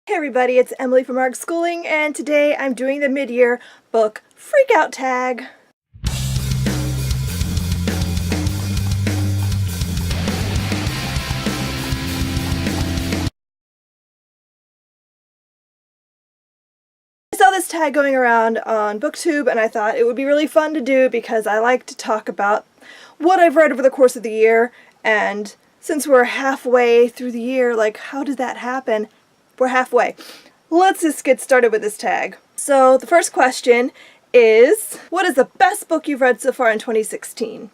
Hey everybody, it's Emily from ARC Schooling, and today I'm doing the mid-year book Freakout tag. I saw this tag going around on Booktube, and I thought it would be really fun to do because I like to talk about what I've read over the course of the year, and since we're halfway through the year, like, how did that happen? We're halfway. Let's just get started with this tag. So the first question is, what is the best book you've read so far in 2016?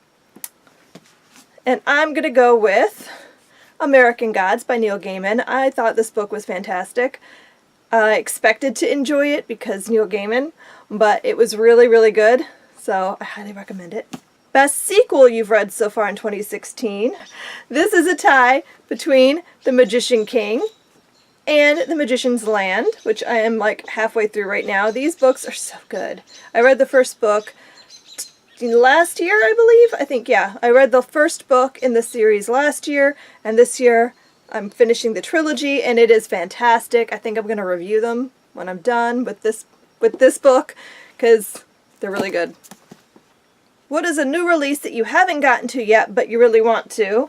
And I'm going to go with American Gods by Neil Gaiman. I thought this book was fantastic. I expected to enjoy it because Neil Gaiman, but it was really, really good, so I highly recommend it. Best sequel you've read so far in 2016. This is a tie between The Magician King and The Magician's Land, which I am like halfway through right now. These books are so good. I read the first book last year, I believe. I read the first book in the series last year, and this year I'm finishing the trilogy, and it is fantastic. I think I'm going to review them when I'm done with this book, because they're really good. What is a new release that you haven't gotten to yet, but you really want to?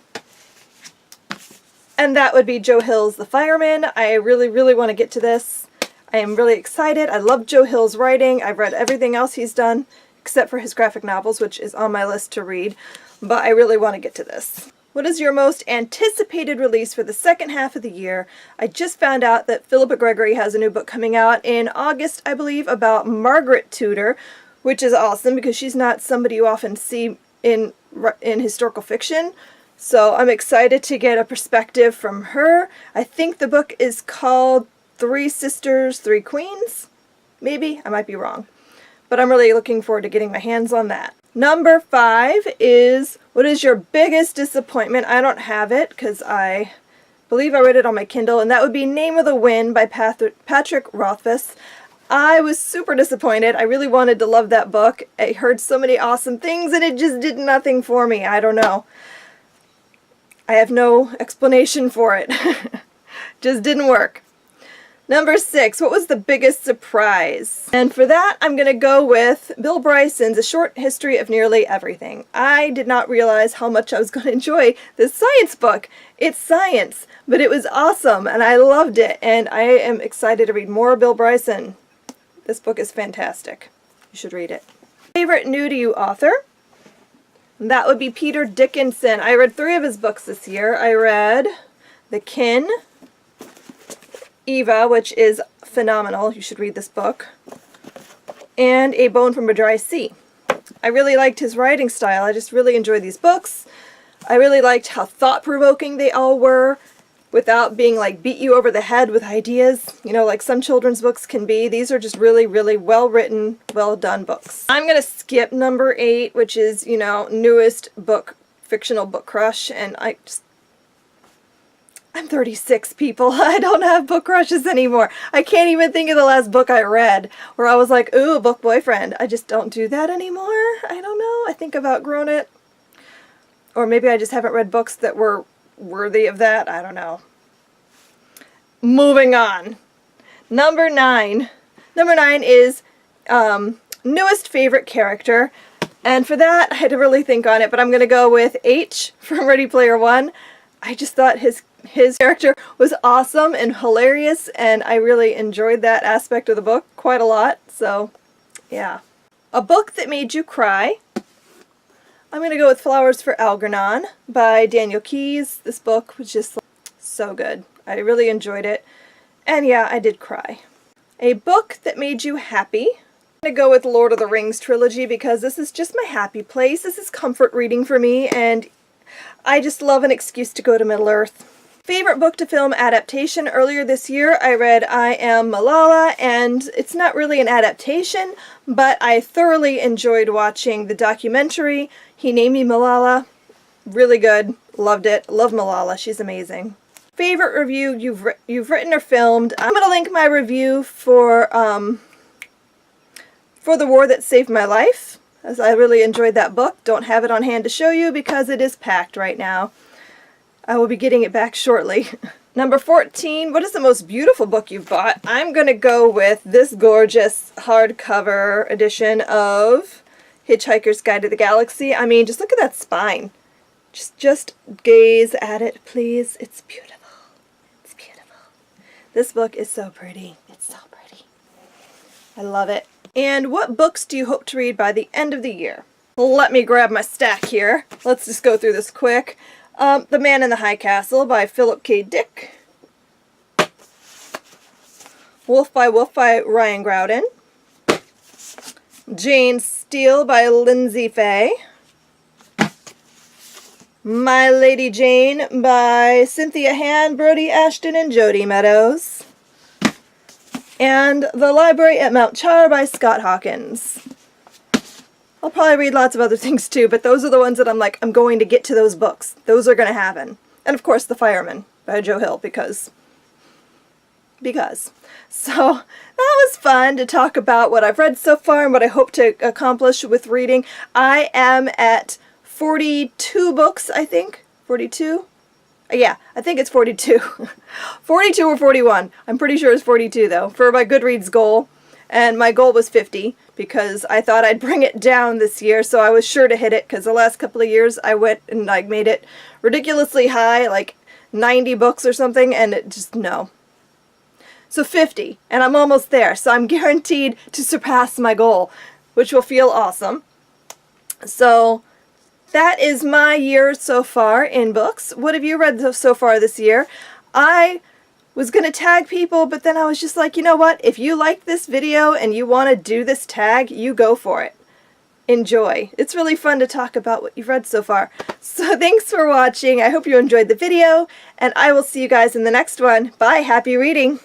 And that would be Joe Hill's The Fireman. I really, really want to get to this. I am really excited. I love Joe Hill's writing. I've read everything else he's done, except for his graphic novels, which is on my list to read. But I really want to get to this. What is your most anticipated release for the second half of the year? I just found out that Philippa Gregory has a new book coming out in August, I believe, about Margaret Tudor, which is awesome because she's not somebody you often see in historical fiction. So I'm excited to get a perspective from her. I think the book is called Three Sisters, Three Queens. Maybe. I might be wrong. But I'm really looking forward to getting my hands on that. Number 5 is, what is your biggest disappointment? I don't have it because I believe I read it on my Kindle, and that would be Name of the Wind by Patrick Rothfuss. I was super disappointed. I really wanted to love that book. I heard so many awesome things, and it just did nothing for me. I don't know. I have no explanation for it. Just didn't work. Number 6, what was the biggest surprise? And for that, I'm going to go with Bill Bryson's A Short History of Nearly Everything. I did not realize how much I was going to enjoy this science book. It's science, but it was awesome, and I loved it, and I am excited to read more Bill Bryson. This book is fantastic. You should read it. Favorite new-to-you author? And that would be Peter Dickinson. I read 3 of his books this year. I read The Kin, Eva, which is phenomenal. You should read this book. And A Bone from a Dry Sea. I really liked his writing style. I just really enjoyed these books. I really liked how thought-provoking they all were without being like beat you over the head with ideas, you know, like some children's books can be. These are just really, really well-written, well-done books. I'm going to skip number 8, which is, you know, newest book, fictional book crush, and I'm 36, people. I don't have book crushes anymore. I can't even think of the last book I read where I was like, ooh, book boyfriend. I just don't do that anymore. I don't know. I think I've outgrown it. Or maybe I just haven't read books that were worthy of that. I don't know. Moving on. Number 9. Number 9 is newest favorite character. And for that, I had to really think on it, but I'm going to go with H from Ready Player One. I just thought his character was awesome and hilarious, and I really enjoyed that aspect of the book quite a lot. So, yeah. A book that made you cry. I'm going to go with Flowers for Algernon by Daniel Keyes. This book was just so good. I really enjoyed it. And yeah, I did cry. A book that made you happy. I'm going to go with Lord of the Rings trilogy because this is just my happy place. This is comfort reading for me, and I just love an excuse to go to Middle-earth. Favorite book to film adaptation? Earlier this year I read I Am Malala, and it's not really an adaptation, but I thoroughly enjoyed watching the documentary, He Named Me Malala. Really good. Loved it. Love Malala. She's amazing. Favorite review you've written or filmed? I'm going to link my review for The War That Saved My Life, as I really enjoyed that book. Don't have it on hand to show you because it is packed right now. I will be getting it back shortly. Number 14, what is the most beautiful book you've bought? I'm going to go with this gorgeous hardcover edition of Hitchhiker's Guide to the Galaxy. I mean, just look at that spine. Just gaze at it, please. It's beautiful. It's beautiful. This book is so pretty. It's so pretty. I love it. And what books do you hope to read by the end of the year? Let me grab my stack here. Let's just go through this quick. The Man in the High Castle by Philip K. Dick. Wolf by Ryan Groudon. Jane Steele by Lindsay Fay. My Lady Jane by Cynthia Han, Brody Ashton, and Jody Meadows. And The Library at Mount Char by Scott Hawkins. I'll probably read lots of other things too, but those are the ones that I'm like, I'm going to get to those books. Those are going to happen. And of course, The Fireman by Joe Hill, because. So, that was fun to talk about what I've read so far and what I hope to accomplish with reading. I am at 42 books, I think. 42? Yeah, I think it's 42. 42 or 41. I'm pretty sure it's 42, though, for my Goodreads goal. And my goal was 50, because I thought I'd bring it down this year, so I was sure to hit it, because the last couple of years I went and I made it ridiculously high, like 90 books or something, and it just, no. So 50, and I'm almost there, so I'm guaranteed to surpass my goal, which will feel awesome. So that is my year so far in books. What have you read so far this year? I was going to tag people, but then I was just like, you know what? If you like this video and you want to do this tag, you go for it. Enjoy. It's really fun to talk about what you've read so far. So thanks for watching. I hope you enjoyed the video, and I will see you guys in the next one. Bye. Happy reading.